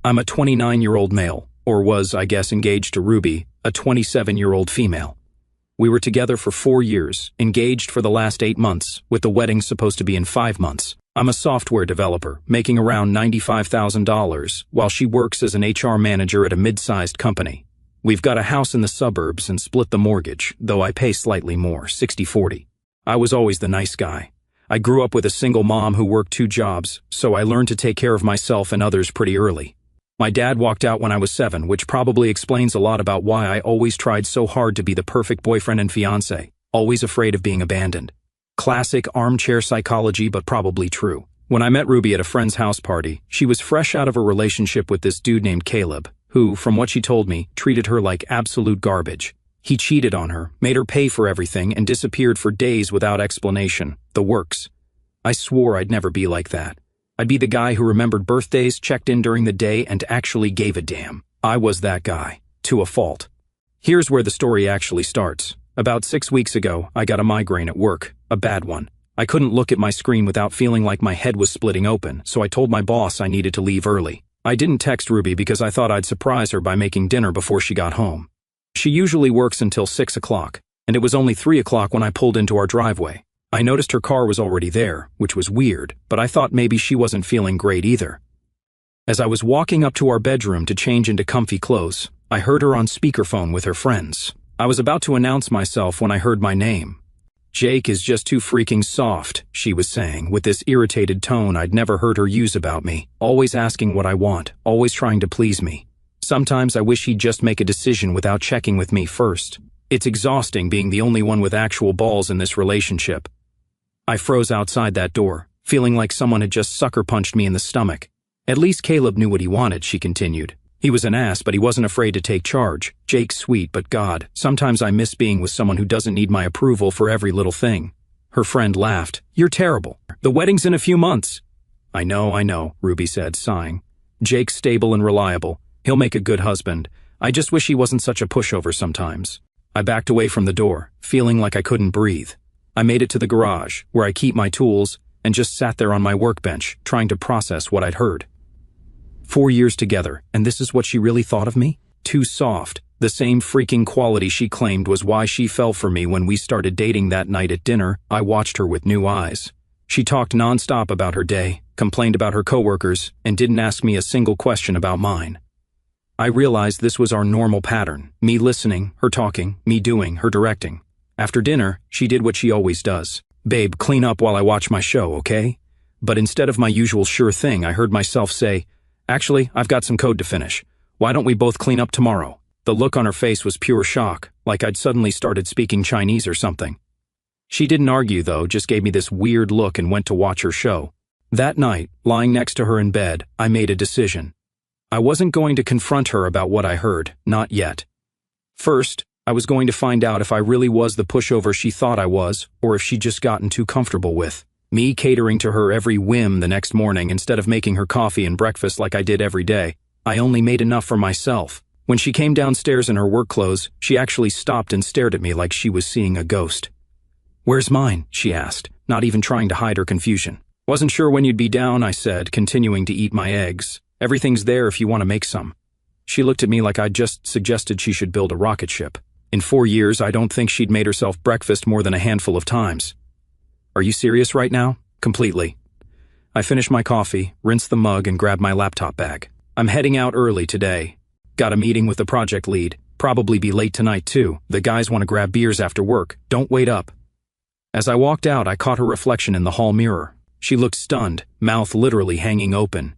I'm a 29-year-old male, or was, I guess, engaged to Ruby, a 27-year-old female. We were together for 4 years, engaged for the last 8 months, with the wedding supposed to be in 5 months. I'm a software developer, making around $95,000, while she works as an HR manager at a mid-sized company. We've got a house in the suburbs and split the mortgage, though I pay slightly more, 60-40. I was always the nice guy. I grew up with a single mom who worked 2 jobs, so I learned to take care of myself and others pretty early. My dad walked out when I was 7, which probably explains a lot about why I always tried so hard to be the perfect boyfriend and fiancé, always afraid of being abandoned. Classic armchair psychology, but probably true. When I met Ruby at a friend's house party, she was fresh out of a relationship with this dude named Caleb, who, from what she told me, treated her like absolute garbage. He cheated on her, made her pay for everything, and disappeared for days without explanation. The works. I swore I'd never be like that. I'd be the guy who remembered birthdays, checked in during the day, and actually gave a damn. I was that guy. To a fault. Here's where the story actually starts. About 6 weeks ago, I got a migraine at work. A bad one. I couldn't look at my screen without feeling like my head was splitting open, so I told my boss I needed to leave early. I didn't text Ruby because I thought I'd surprise her by making dinner before she got home. She usually works until 6 o'clock, and it was only 3 o'clock when I pulled into our driveway. I noticed her car was already there, which was weird, but I thought maybe she wasn't feeling great either. As I was walking up to our bedroom to change into comfy clothes, I heard her on speakerphone with her friends. I was about to announce myself when I heard my name. "Jake is just too freaking soft," she was saying, with this irritated tone I'd never heard her use about me, always asking what I want, always trying to please me. Sometimes I wish he'd just make a decision without checking with me first. It's exhausting being the only one with actual balls in this relationship. I froze outside that door, feeling like someone had just sucker-punched me in the stomach. "At least Caleb knew what he wanted," she continued. "He was an ass, but he wasn't afraid to take charge. Jake's sweet, but God, sometimes I miss being with someone who doesn't need my approval for every little thing." Her friend laughed. "You're terrible. The wedding's in a few months." I know, Ruby said, sighing. "Jake's stable and reliable. He'll make a good husband. I just wish he wasn't such a pushover sometimes." I backed away from the door, feeling like I couldn't breathe. I made it to the garage, where I keep my tools, and just sat there on my workbench, trying to process what I'd heard. 4 years together, and this is what she really thought of me? Too soft. The same freaking quality she claimed was why she fell for me when we started dating that night at dinner. I watched her with new eyes. She talked nonstop about her day, complained about her coworkers, and didn't ask me a single question about mine. I realized this was our normal pattern. Me listening, her talking, me doing, her directing. After dinner, she did what she always does. "Babe, clean up while I watch my show, okay?" But instead of my usual sure thing, I heard myself say, "Actually, I've got some code to finish. Why don't we both clean up tomorrow?" The look on her face was pure shock, like I'd suddenly started speaking Chinese or something. She didn't argue, though, just gave me this weird look and went to watch her show. That night, lying next to her in bed, I made a decision. I wasn't going to confront her about what I heard, not yet. First, I was going to find out if I really was the pushover she thought I was, or if she'd just gotten too comfortable with me catering to her every whim the next morning instead of making her coffee and breakfast like I did every day. I only made enough for myself. When she came downstairs in her work clothes, she actually stopped and stared at me like she was seeing a ghost. "Where's mine?" she asked, not even trying to hide her confusion. "Wasn't sure when you'd be down," I said, continuing to eat my eggs. "Everything's there if you want to make some." She looked at me like I'd just suggested she should build a rocket ship. In 4 years, I don't think she'd made herself breakfast more than a handful of times. "Are you serious right now?" "Completely." I finished my coffee, rinsed the mug, and grabbed my laptop bag. "I'm heading out early today. Got a meeting with the project lead. Probably be late tonight, too. The guys want to grab beers after work. Don't wait up." As I walked out, I caught her reflection in the hall mirror. She looked stunned, mouth literally hanging open.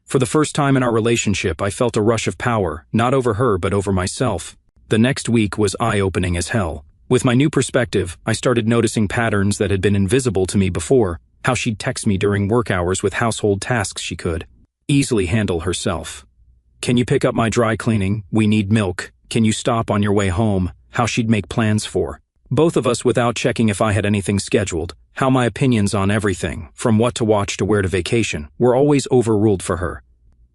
For the first time in our relationship, I felt a rush of power, not over her but over myself. The next week was eye-opening as hell. With my new perspective, I started noticing patterns that had been invisible to me before, how she'd text me during work hours with household tasks she could easily handle herself. "Can you pick up my dry cleaning? We need milk. Can you stop on your way home?" How she'd make plans for both of us without checking if I had anything scheduled. How my opinions on everything, from what to watch to where to vacation, were always overruled for her.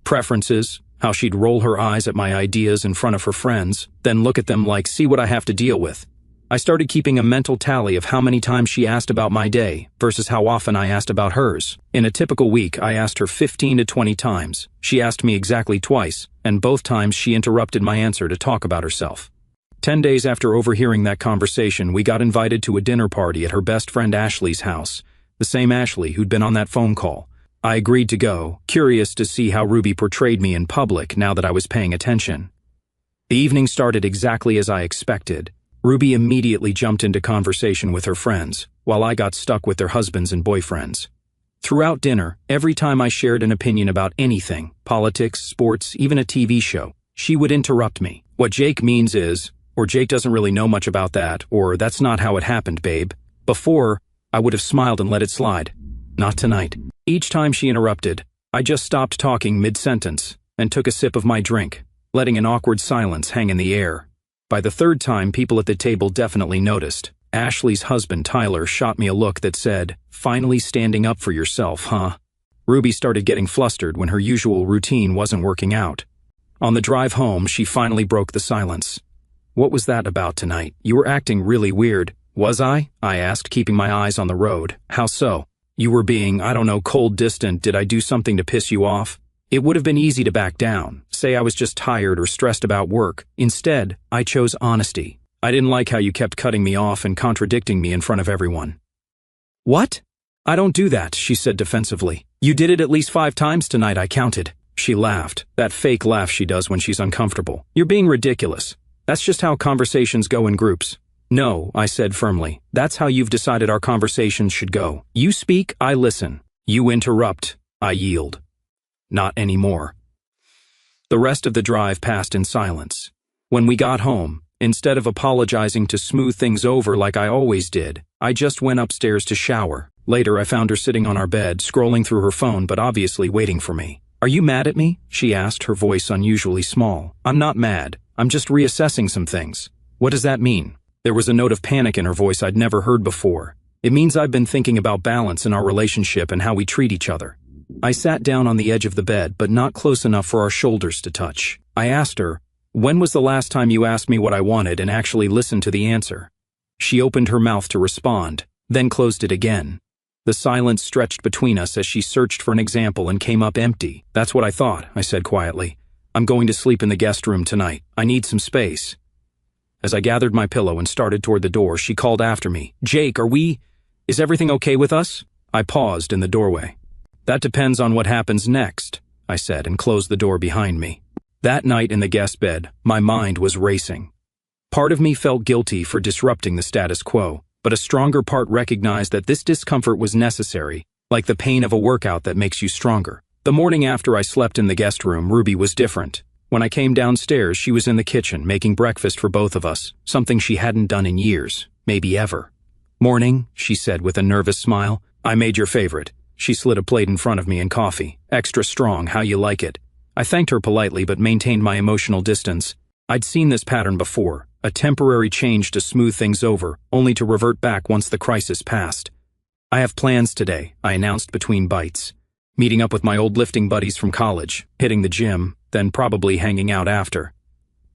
Preferences, how she'd roll her eyes at my ideas in front of her friends, then look at them like, "See what I have to deal with." I started keeping a mental tally of how many times she asked about my day versus how often I asked about hers. In a typical week, I asked her 15 to 20 times. She asked me exactly twice, and both times she interrupted my answer to talk about herself. 10 days after overhearing that conversation, we got invited to a dinner party at her best friend Ashley's house, the same Ashley who'd been on that phone call. I agreed to go, curious to see how Ruby portrayed me in public now that I was paying attention. The evening started exactly as I expected. Ruby immediately jumped into conversation with her friends, while I got stuck with their husbands and boyfriends. Throughout dinner, every time I shared an opinion about anything, politics, sports, even a TV show, she would interrupt me. What Jake means is, or Jake doesn't really know much about that, or that's not how it happened, babe. Before, I would have smiled and let it slide. Not tonight. Each time she interrupted, I just stopped talking mid-sentence and took a sip of my drink, letting an awkward silence hang in the air. By the third time, people at the table definitely noticed. Ashley's husband, Tyler, shot me a look that said, "Finally standing up for yourself, huh?" Ruby started getting flustered when her usual routine wasn't working out. On the drive home, she finally broke the silence. "What was that about tonight? You were acting really weird." "Was I?" I asked, keeping my eyes on the road. "How so?" "You were being, I don't know, cold distant. Did I do something to piss you off?" It would have been easy to back down, say I was just tired or stressed about work. Instead, I chose honesty. "I didn't like how you kept cutting me off and contradicting me in front of everyone." "What?" "I don't do that," she said defensively. "You did it at least 5 times tonight, I counted." She laughed, that fake laugh she does when she's uncomfortable. "You're being ridiculous. That's just how conversations go in groups." "No," I said firmly. "That's how you've decided our conversations should go. You speak, I listen. You interrupt, I yield." Not anymore. The rest of the drive passed in silence. When we got home, instead of apologizing to smooth things over like I always did, I just went upstairs to shower. Later, I found her sitting on our bed, scrolling through her phone but obviously waiting for me. "Are you mad at me?" she asked, her voice unusually small. "I'm not mad. I'm just reassessing some things." "What does that mean?" There was a note of panic in her voice I'd never heard before. "It means I've been thinking about balance in our relationship and how we treat each other." I sat down on the edge of the bed, but not close enough for our shoulders to touch. I asked her, "When was the last time you asked me what I wanted and actually listened to the answer?" She opened her mouth to respond, then closed it again. The silence stretched between us as she searched for an example and came up empty. "That's what I thought," I said quietly. "I'm going to sleep in the guest room tonight. I need some space." As I gathered my pillow and started toward the door, she called after me, "Jake, is everything okay with us?" I paused in the doorway. "That depends on what happens next," I said and closed the door behind me. That night in the guest bed, my mind was racing. Part of me felt guilty for disrupting the status quo, but a stronger part recognized that this discomfort was necessary, like the pain of a workout that makes you stronger. The morning after I slept in the guest room, Ruby was different. When I came downstairs, she was in the kitchen making breakfast for both of us, something she hadn't done in years, maybe ever. "Morning," she said with a nervous smile. "I made your favorite." She slid a plate in front of me and coffee. "Extra strong, how you like it." I thanked her politely but maintained my emotional distance. I'd seen this pattern before, a temporary change to smooth things over, only to revert back once the crisis passed. "I have plans today," I announced between bites. "Meeting up with my old lifting buddies from college, hitting the gym, then probably hanging out after."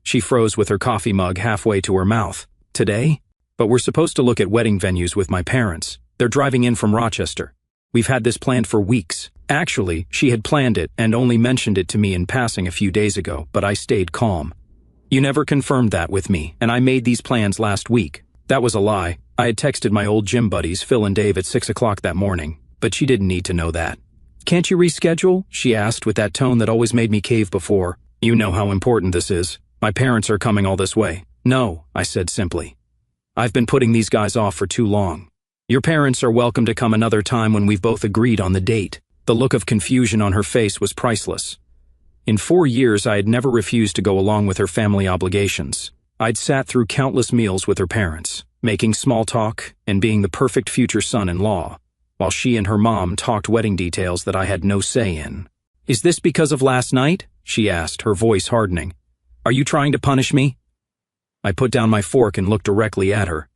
She froze with her coffee mug halfway to her mouth. "Today? But we're supposed to look at wedding venues with my parents. They're driving in from Rochester. We've had this planned for weeks." Actually, she had planned it and only mentioned it to me in passing a few days ago, but I stayed calm. "You never confirmed that with me, and I made these plans last week." That was a lie. I had texted my old gym buddies, Phil and Dave, at 6 o'clock that morning, but she didn't need to know that. "Can't you reschedule?" she asked with that tone that always made me cave before. "You know how important this is. My parents are coming all this way." "No," I said simply. "I've been putting these guys off for too long. Your parents are welcome to come another time when we've both agreed on the date." The look of confusion on her face was priceless. In 4 years, I had never refused to go along with her family obligations. I'd sat through countless meals with her parents, making small talk and being the perfect future son-in-law, while she and her mom talked wedding details that I had no say in. "Is this because of last night?" she asked, her voice hardening. "Are you trying to punish me?" I put down my fork and looked directly at her.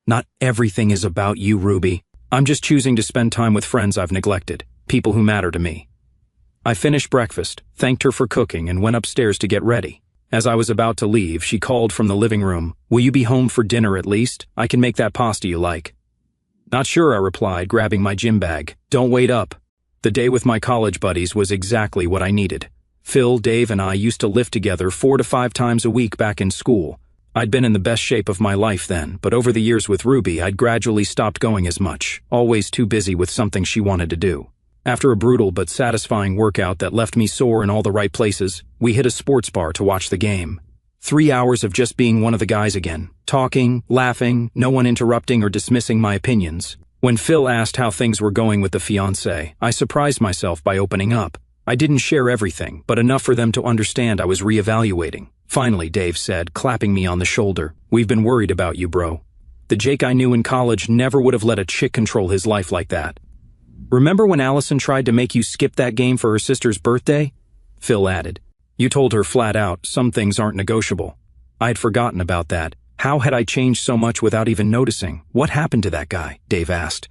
"Not everything is about you, Ruby. I'm just choosing to spend time with friends I've neglected, people who matter to me." I finished breakfast, thanked her for cooking, and went upstairs to get ready. As I was about to leave, she called from the living room. "Will you be home for dinner at least? I can make that pasta you like." "Not sure," I replied, grabbing my gym bag. "Don't wait up." The day with my college buddies was exactly what I needed. Phil, Dave, and I used to lift together 4 to 5 times a week back in school. I'd been in the best shape of my life then, but over the years with Ruby, I'd gradually stopped going as much, always too busy with something she wanted to do. After a brutal but satisfying workout that left me sore in all the right places, we hit a sports bar to watch the game. 3 hours of just being one of the guys again, talking, laughing, no one interrupting or dismissing my opinions. When Phil asked how things were going with the fiancé, I surprised myself by opening up. I didn't share everything, but enough for them to understand I was reevaluating. Finally, Dave said, clapping me on the shoulder, "We've been worried about you, bro." The Jake I knew in college never would have let a chick control his life like that. "Remember when Allison tried to make you skip that game for her sister's birthday?" Phil added. "You told her flat out, some things aren't negotiable." I'd forgotten about that. How had I changed so much without even noticing? "What happened to that guy?" Dave asked.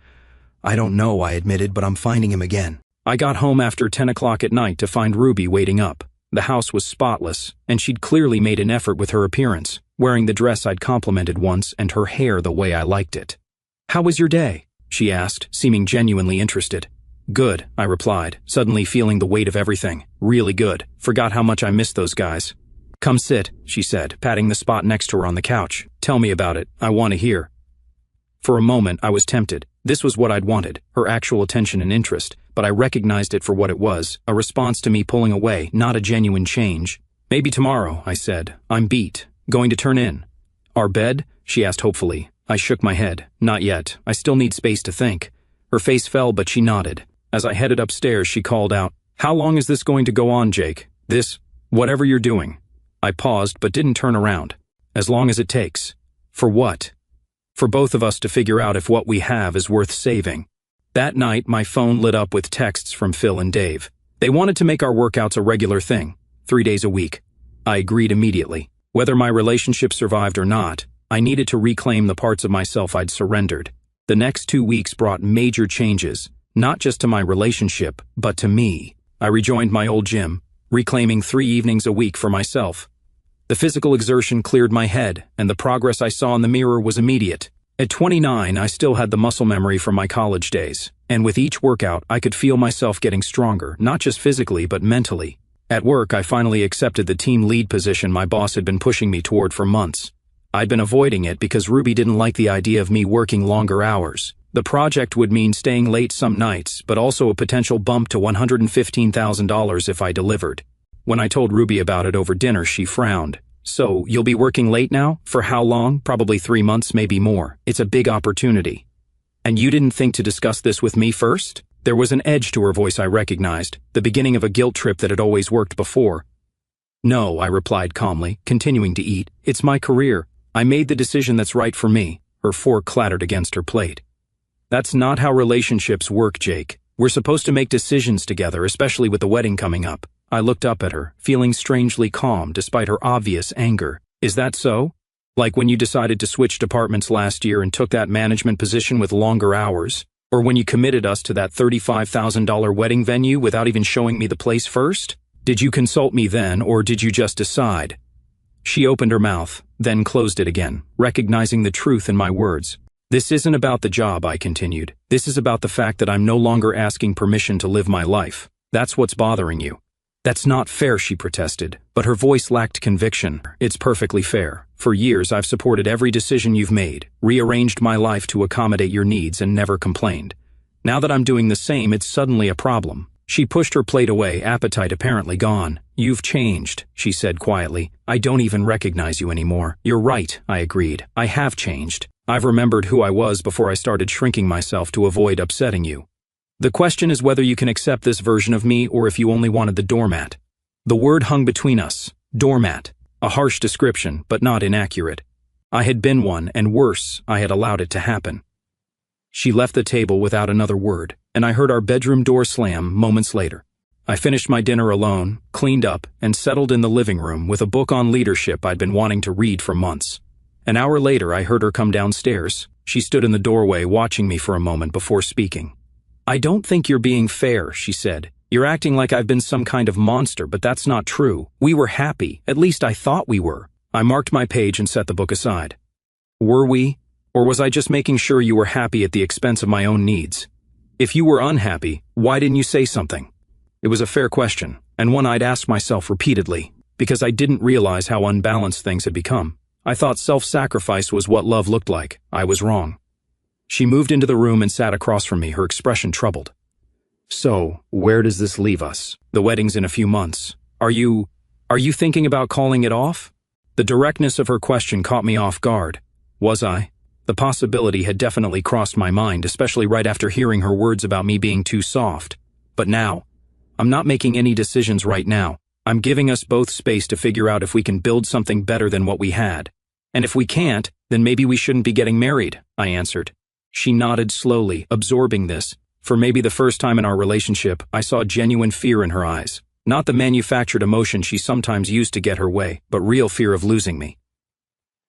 "I don't know," I admitted, "but I'm finding him again." I got home after 10 o'clock at night to find Ruby waiting up. The house was spotless, and she'd clearly made an effort with her appearance, wearing the dress I'd complimented once and her hair the way I liked it. "How was your day?" she asked, seeming genuinely interested. "Good," I replied, suddenly feeling the weight of everything. "Really good. Forgot how much I missed those guys." "Come sit," she said, patting the spot next to her on the couch. "Tell me about it. I want to hear." For a moment, I was tempted. This was what I'd wanted, her actual attention and interest, but I recognized it for what it was, a response to me pulling away, not a genuine change. "Maybe tomorrow," I said. "I'm beat. Going to turn in." "Our bed?" she asked hopefully. I shook my head. "Not yet. I still need space to think." Her face fell, but she nodded. As I headed upstairs, she called out, "How long is this going to go on, Jake? Whatever you're doing." I paused, but didn't turn around. "As long as it takes." "For what?" "For both of us to figure out if what we have is worth saving." That night, my phone lit up with texts from Phil and Dave. They wanted to make our workouts a regular thing, 3 days a week. I agreed immediately. Whether my relationship survived or not, I needed to reclaim the parts of myself I'd surrendered. The next 2 weeks brought major changes, not just to my relationship, but to me. I rejoined my old gym, reclaiming 3 evenings a week for myself. The physical exertion cleared my head, and the progress I saw in the mirror was immediate. At 29, I still had the muscle memory from my college days, and with each workout, I could feel myself getting stronger, not just physically, but mentally. At work, I finally accepted the team lead position my boss had been pushing me toward for months. I'd been avoiding it because Ruby didn't like the idea of me working longer hours. The project would mean staying late some nights, but also a potential bump to $115,000 if I delivered. When I told Ruby about it over dinner, she frowned. "So, you'll be working late now? For how long? Probably 3 months, maybe more. It's a big opportunity." "And you didn't think to discuss this with me first?" There was an edge to her voice I recognized, the beginning of a guilt trip that had always worked before. "No," I replied calmly, continuing to eat. "It's my career. I made the decision that's right for me." Her fork clattered against her plate. "That's not how relationships work, Jake. We're supposed to make decisions together, especially with the wedding coming up." I looked up at her, feeling strangely calm despite her obvious anger. "Is that so? Like when you decided to switch departments last year and took that management position with longer hours? Or when you committed us to that $35,000 wedding venue without even showing me the place first? Did you consult me then, or did you just decide?" She opened her mouth, then closed it again, recognizing the truth in my words. "This isn't about the job," I continued. "This is about the fact that I'm no longer asking permission to live my life. That's what's bothering you." "That's not fair," she protested, but her voice lacked conviction. "It's perfectly fair. For years I've supported every decision you've made, rearranged my life to accommodate your needs and never complained. Now that I'm doing the same, it's suddenly a problem." She pushed her plate away, appetite apparently gone. "You've changed," she said quietly. "I don't even recognize you anymore." "You're right," I agreed. "I have changed. I've remembered who I was before I started shrinking myself to avoid upsetting you. The question is whether you can accept this version of me or if you only wanted the doormat." The word hung between us. Doormat. A harsh description, but not inaccurate. I had been one, and worse, I had allowed it to happen. She left the table without another word, and I heard our bedroom door slam moments later. I finished my dinner alone, cleaned up, and settled in the living room with a book on leadership I'd been wanting to read for months. An hour later, I heard her come downstairs. She stood in the doorway watching me for a moment before speaking. "I don't think you're being fair," she said. You're acting like I've been some kind of monster, but that's not true. We were happy. At least I thought we were. I marked my page and set the book aside. Were we? Or was I just making sure you were happy at the expense of my own needs? If you were unhappy, why didn't you say something? It was a fair question, and one I'd asked myself repeatedly, because I didn't realize how unbalanced things had become. I thought self-sacrifice was what love looked like. I was wrong. She moved into the room and sat across from me, her expression troubled. So, where does this leave us? The wedding's in a few months. Are you thinking about calling it off? The directness of her question caught me off guard. Was I? The possibility had definitely crossed my mind, especially right after hearing her words about me being too soft. But now, I'm not making any decisions right now. I'm giving us both space to figure out if we can build something better than what we had. And if we can't, then maybe we shouldn't be getting married, I answered. She nodded slowly, absorbing this. For maybe the first time in our relationship, I saw genuine fear in her eyes. Not the manufactured emotion she sometimes used to get her way, but real fear of losing me.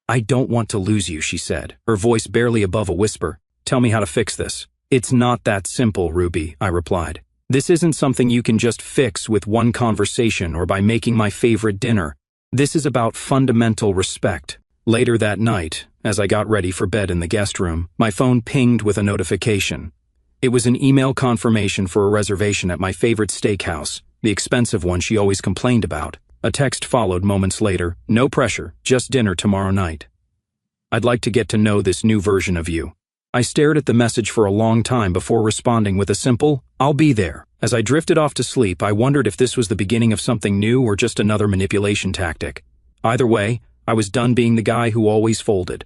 I don't want to lose you, she said, her voice barely above a whisper. Tell me how to fix this. It's not that simple, Ruby, I replied. This isn't something you can just fix with one conversation or by making my favorite dinner. This is about fundamental respect. Later that night, as I got ready for bed in the guest room, my phone pinged with a notification. It was an email confirmation for a reservation at my favorite steakhouse, the expensive one she always complained about. A text followed moments later. No pressure, just dinner tomorrow night. I'd like to get to know this new version of you. I stared at the message for a long time before responding with a simple, I'll be there. As I drifted off to sleep, I wondered if this was the beginning of something new or just another manipulation tactic. Either way, I was done being the guy who always folded.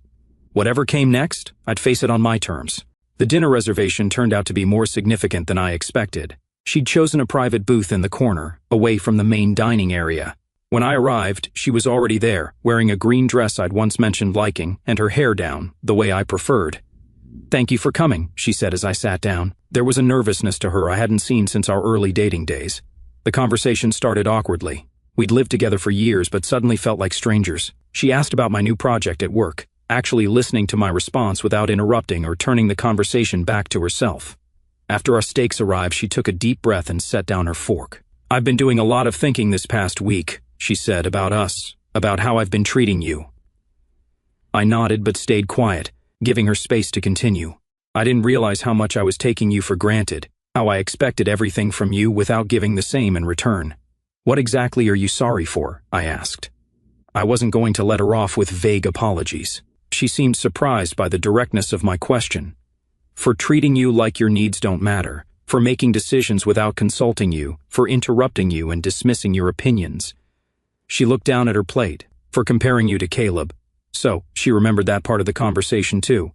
Whatever came next, I'd face it on my terms. The dinner reservation turned out to be more significant than I expected. She'd chosen a private booth in the corner, away from the main dining area. When I arrived, she was already there, wearing a green dress I'd once mentioned liking, and her hair down, the way I preferred. Thank you for coming, she said as I sat down. There was a nervousness to her I hadn't seen since our early dating days. The conversation started awkwardly. We'd lived together for years, but suddenly felt like strangers. She asked about my new project at work, actually listening to my response without interrupting or turning the conversation back to herself. After our steaks arrived, she took a deep breath and set down her fork. I've been doing a lot of thinking this past week, she said, about us, about how I've been treating you. I nodded but stayed quiet, giving her space to continue. I didn't realize how much I was taking you for granted, how I expected everything from you without giving the same in return. What exactly are you sorry for? I asked. I wasn't going to let her off with vague apologies. She seemed surprised by the directness of my question. For treating you like your needs don't matter, for making decisions without consulting you, for interrupting you and dismissing your opinions. She looked down at her plate, for comparing you to Caleb. So, she remembered that part of the conversation too.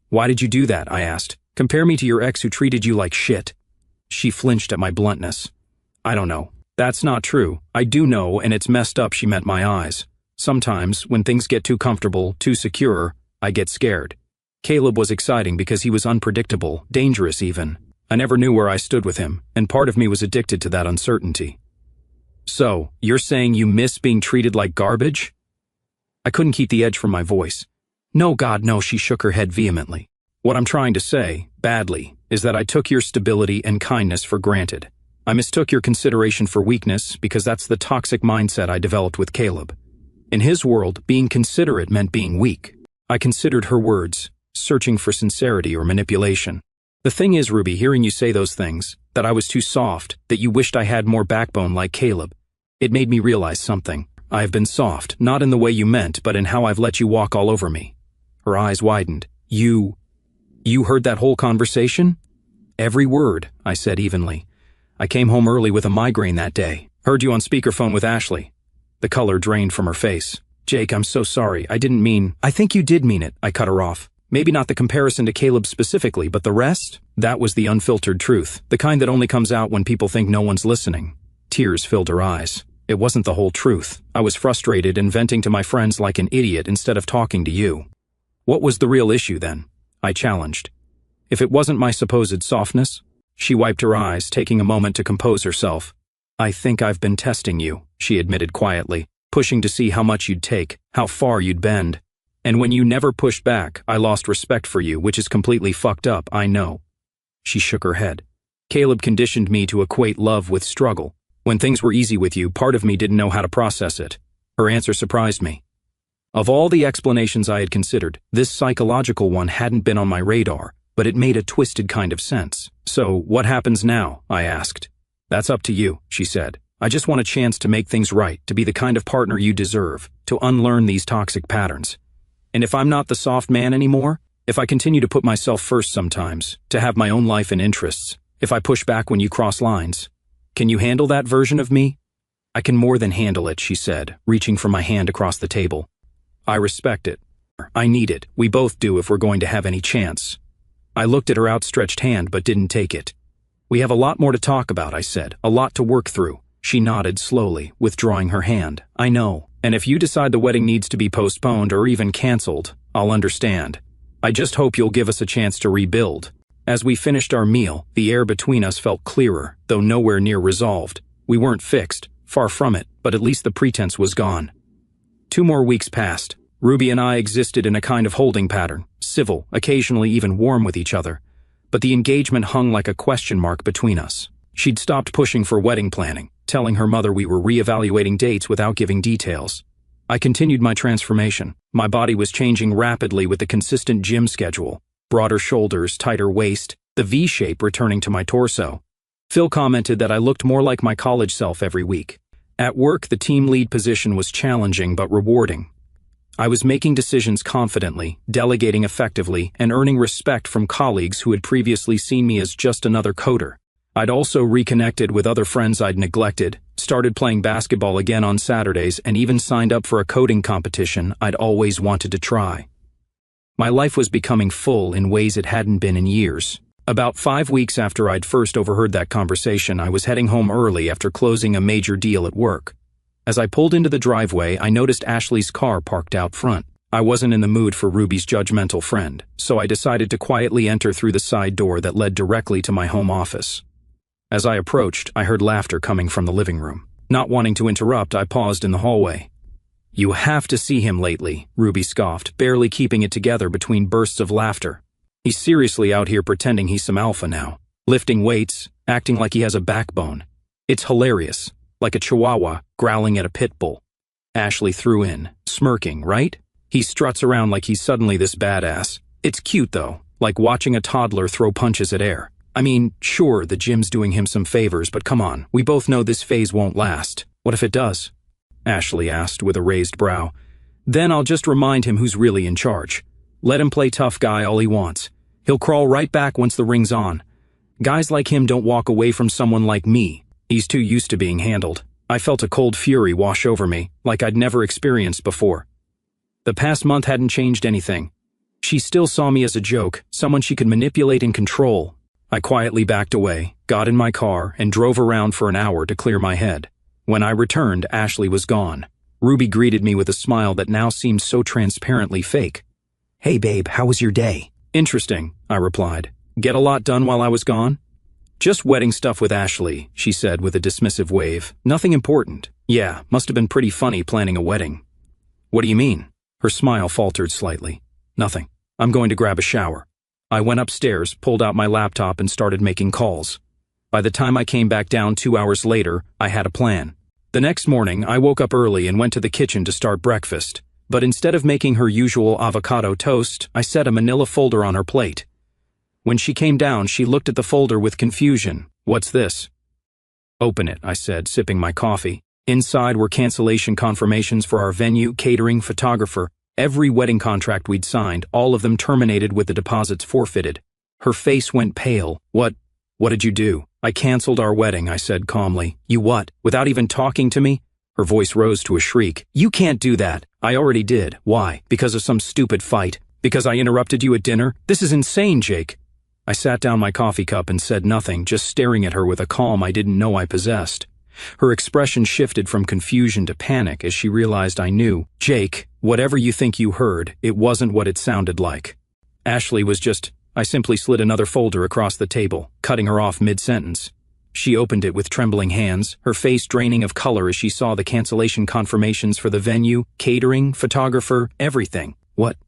Why did you do that? I asked. Compare me to your ex who treated you like shit. She flinched at my bluntness. I don't know. That's not true. I do know, and it's messed up she met my eyes. Sometimes, when things get too comfortable, too secure, I get scared. Caleb was exciting because he was unpredictable, dangerous even. I never knew where I stood with him, and part of me was addicted to that uncertainty. So, you're saying you miss being treated like garbage? I couldn't keep the edge from my voice. No, God, no, she shook her head vehemently. What I'm trying to say, badly, is that I took your stability and kindness for granted. I mistook your consideration for weakness because that's the toxic mindset I developed with Caleb. In his world, being considerate meant being weak. I considered her words, searching for sincerity or manipulation. The thing is, Ruby, hearing you say those things, that I was too soft, that you wished I had more backbone like Caleb, it made me realize something. I have been soft, not in the way you meant, but in how I've let you walk all over me. Her eyes widened. You heard that whole conversation? Every word, I said evenly. I came home early with a migraine that day. Heard you on speakerphone with Ashley. The color drained from her face. Jake, I'm so sorry. I didn't mean... I think you did mean it, I cut her off. Maybe not the comparison to Caleb specifically, but the rest? That was the unfiltered truth, the kind that only comes out when people think no one's listening. Tears filled her eyes. It wasn't the whole truth. I was frustrated and venting to my friends like an idiot instead of talking to you. What was the real issue then? I challenged. If it wasn't my supposed softness? She wiped her eyes, taking a moment to compose herself. I think I've been testing you, she admitted quietly, pushing to see how much you'd take, how far you'd bend. And when you never pushed back, I lost respect for you, which is completely fucked up, I know. She shook her head. Caleb conditioned me to equate love with struggle. When things were easy with you, part of me didn't know how to process it. Her answer surprised me. Of all the explanations I had considered, this psychological one hadn't been on my radar, but it made a twisted kind of sense. So, what happens now? I asked. That's up to you, she said. I just want a chance to make things right, to be the kind of partner you deserve, to unlearn these toxic patterns. And if I'm not the soft man anymore, if I continue to put myself first sometimes, to have my own life and interests, if I push back when you cross lines, can you handle that version of me? I can more than handle it, she said, reaching for my hand across the table. I respect it. I need it. We both do if we're going to have any chance. I looked at her outstretched hand but didn't take it. We have a lot more to talk about, I said, a lot to work through. She nodded slowly, withdrawing her hand. I know. And if you decide the wedding needs to be postponed or even canceled, I'll understand. I just hope you'll give us a chance to rebuild. As we finished our meal, the air between us felt clearer, though nowhere near resolved. We weren't fixed, far from it, but at least the pretense was gone. 2 more weeks passed. Ruby and I existed in a kind of holding pattern, civil, occasionally even warm with each other. But the engagement hung like a question mark between us. She'd stopped pushing for wedding planning, telling her mother we were reevaluating dates without giving details. I continued my transformation. My body was changing rapidly with the consistent gym schedule. Broader shoulders, tighter waist, the V-shape returning to my torso. Phil commented that I looked more like my college self every week. At work, the team lead position was challenging but rewarding. I was making decisions confidently, delegating effectively, and earning respect from colleagues who had previously seen me as just another coder. I'd also reconnected with other friends I'd neglected, started playing basketball again on Saturdays, and even signed up for a coding competition I'd always wanted to try. My life was becoming full in ways it hadn't been in years. About 5 weeks after I'd first overheard that conversation, I was heading home early after closing a major deal at work. As I pulled into the driveway, I noticed Ashley's car parked out front. I wasn't in the mood for Ruby's judgmental friend, so I decided to quietly enter through the side door that led directly to my home office. As I approached, I heard laughter coming from the living room. Not wanting to interrupt, I paused in the hallway. "You have to see him lately," Ruby scoffed, barely keeping it together between bursts of laughter. "He's seriously out here pretending he's some alpha now, lifting weights, acting like he has a backbone. It's hilarious, like a chihuahua growling at a pit bull." Ashley threw in, smirking, right? "He struts around like he's suddenly this badass. It's cute though, like watching a toddler throw punches at air. I mean, sure, the gym's doing him some favors, but come on, we both know this phase won't last. What if it does?" Ashley asked with a raised brow. "Then I'll just remind him who's really in charge. Let him play tough guy all he wants. He'll crawl right back once the ring's on. Guys like him don't walk away from someone like me. He's too used to being handled." I felt a cold fury wash over me, like I'd never experienced before. The past month hadn't changed anything. She still saw me as a joke, someone she could manipulate and control. I quietly backed away, got in my car, and drove around for an hour to clear my head. When I returned, Ashley was gone. Ruby greeted me with a smile that now seemed so transparently fake. "Hey babe, how was your day?" "Interesting," I replied. "Get a lot done while I was gone?" "Just wedding stuff with Ashley," she said with a dismissive wave. "Nothing important." "Yeah, must have been pretty funny planning a wedding." "What do you mean?" Her smile faltered slightly. "Nothing. I'm going to grab a shower." I went upstairs, pulled out my laptop, and started making calls. By the time I came back down 2 hours later, I had a plan. The next morning, I woke up early and went to the kitchen to start breakfast. But instead of making her usual avocado toast, I set a manila folder on her plate. When she came down, she looked at the folder with confusion. "What's this?" "Open it," I said, sipping my coffee. Inside were cancellation confirmations for our venue, catering, photographer, every wedding contract we'd signed, all of them terminated with the deposits forfeited. Her face went pale. What did you do?" "I canceled our wedding," I said calmly. "You what? Without even talking to me?" Her voice rose to a shriek. "You can't do that." "I already did." "Why? Because of some stupid fight? Because I interrupted you at dinner? This is insane, Jake." I sat down my coffee cup and said nothing, just staring at her with a calm I didn't know I possessed. Her expression shifted from confusion to panic as she realized I knew. "Jake, whatever you think you heard, it wasn't what it sounded like. Ashley was just..." I simply slid another folder across the table, cutting her off mid-sentence. She opened it with trembling hands, her face draining of color as she saw the cancellation confirmations for the venue, catering, photographer, everything. What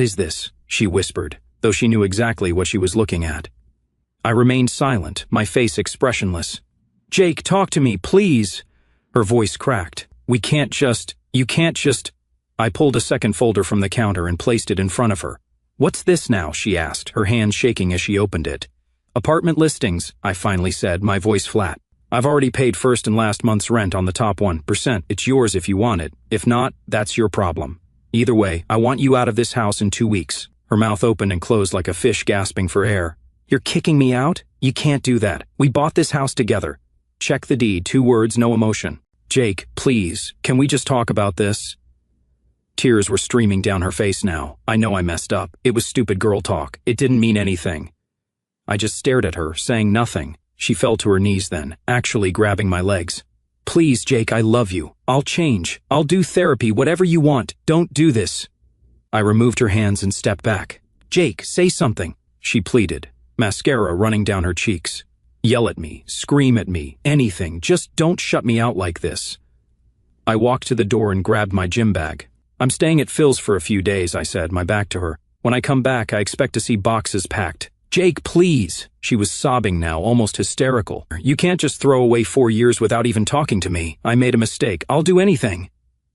is this?" she whispered, though she knew exactly what she was looking at. I remained silent, my face expressionless. "Jake, talk to me, please." Her voice cracked. You can't just. I pulled a second folder from the counter and placed it in front of her. "What's this now?" she asked, her hand shaking as she opened it. "Apartment listings," I finally said, my voice flat. "I've already paid first and last month's rent on the top 1%. It's yours if you want it. If not, that's your problem. Either way, I want you out of this house in 2 weeks." Her mouth opened and closed like a fish gasping for air. "You're kicking me out? You can't do that. We bought this house together. Check the deed, 2 words, no emotion." "Jake, please, can we just talk about this?" Tears were streaming down her face now. I know I messed up. It was stupid girl talk. It didn't mean anything. I just stared at her, saying nothing. She fell to her knees then, actually grabbing my legs. "Please, Jake, I love you. I'll change. I'll do therapy, whatever you want. Don't do this." I removed her hands and stepped back. "Jake, say something," she pleaded, mascara running down her cheeks. "Yell at me, scream at me, anything. Just don't shut me out like this." I walked to the door and grabbed my gym bag. "I'm staying at Phil's for a few days," I said, my back to her. "When I come back, I expect to see boxes packed." "Jake, please." She was sobbing now, almost hysterical. "You can't just throw away 4 years without even talking to me. I made a mistake. I'll do anything."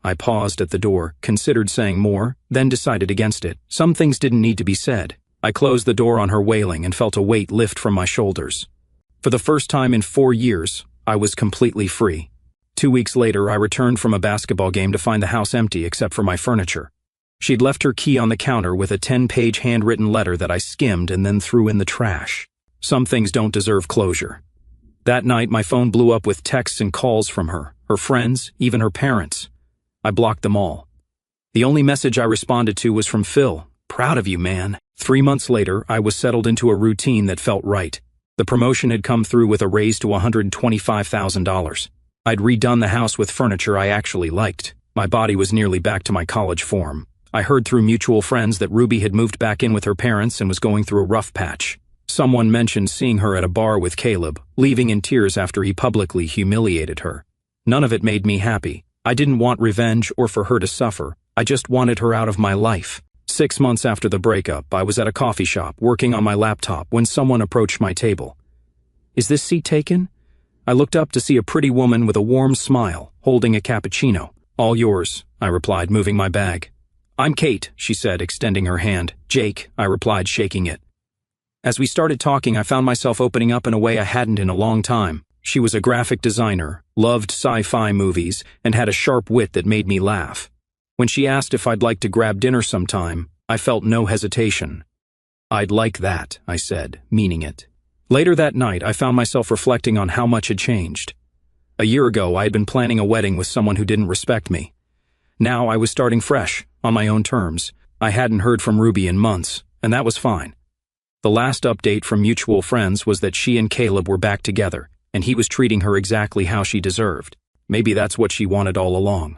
I paused at the door, considered saying more, then decided against it. Some things didn't need to be said. I closed the door on her wailing and felt a weight lift from my shoulders. For the first time in 4 years, I was completely free. 2 weeks later, I returned from a basketball game to find the house empty except for my furniture. She'd left her key on the counter with a 10-page handwritten letter that I skimmed and then threw in the trash. Some things don't deserve closure. That night, my phone blew up with texts and calls from her friends, even her parents. I blocked them all. The only message I responded to was from Phil. "Proud of you, man." 3 months later, I was settled into a routine that felt right. The promotion had come through with a raise to $125,000. I'd redone the house with furniture I actually liked. My body was nearly back to my college form. I heard through mutual friends that Ruby had moved back in with her parents and was going through a rough patch. Someone mentioned seeing her at a bar with Caleb, leaving in tears after he publicly humiliated her. None of it made me happy. I didn't want revenge or for her to suffer. I just wanted her out of my life. 6 months after the breakup, I was at a coffee shop working on my laptop when someone approached my table. "Is this seat taken?" I looked up to see a pretty woman with a warm smile, holding a cappuccino. "All yours," I replied, moving my bag. "I'm Kate," she said, extending her hand. "Jake," I replied, shaking it. As we started talking, I found myself opening up in a way I hadn't in a long time. She was a graphic designer, loved sci-fi movies, and had a sharp wit that made me laugh. When she asked if I'd like to grab dinner sometime, I felt no hesitation. "I'd like that," I said, meaning it. Later that night, I found myself reflecting on how much had changed. A year ago, I had been planning a wedding with someone who didn't respect me. Now I was starting fresh, on my own terms. I hadn't heard from Ruby in months, and that was fine. The last update from mutual friends was that she and Caleb were back together, and he was treating her exactly how she deserved. Maybe that's what she wanted all along.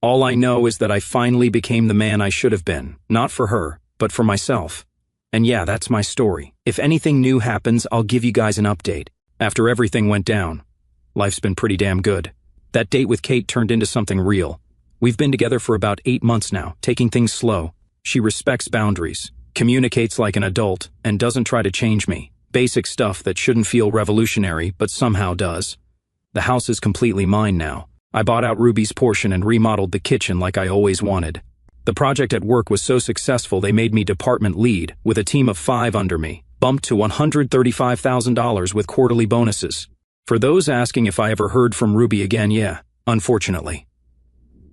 All I know is that I finally became the man I should have been, not for her, but for myself. And yeah, that's my story. If anything new happens, I'll give you guys an update. After everything went down, life's been pretty damn good. That date with Kate turned into something real. We've been together for about 8 months now, taking things slow. She respects boundaries, communicates like an adult, and doesn't try to change me. Basic stuff that shouldn't feel revolutionary, but somehow does. The house is completely mine now. I bought out Ruby's portion and remodeled the kitchen like I always wanted. The project at work was so successful they made me department lead, with a team of 5 under me, bumped to $135,000 with quarterly bonuses. For those asking if I ever heard from Ruby again, yeah, unfortunately.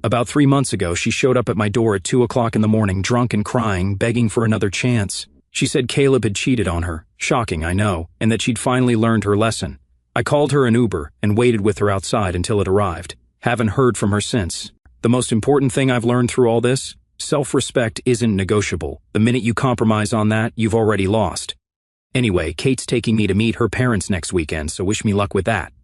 About 3 months ago, she showed up at my door at 2 o'clock in the morning, drunk and crying, begging for another chance. She said Caleb had cheated on her, shocking, I know, and that she'd finally learned her lesson. I called her an Uber and waited with her outside until it arrived. Haven't heard from her since. The most important thing I've learned through all this? Self-respect isn't negotiable. The minute you compromise on that, you've already lost. Anyway, Kate's taking me to meet her parents next weekend, so wish me luck with that.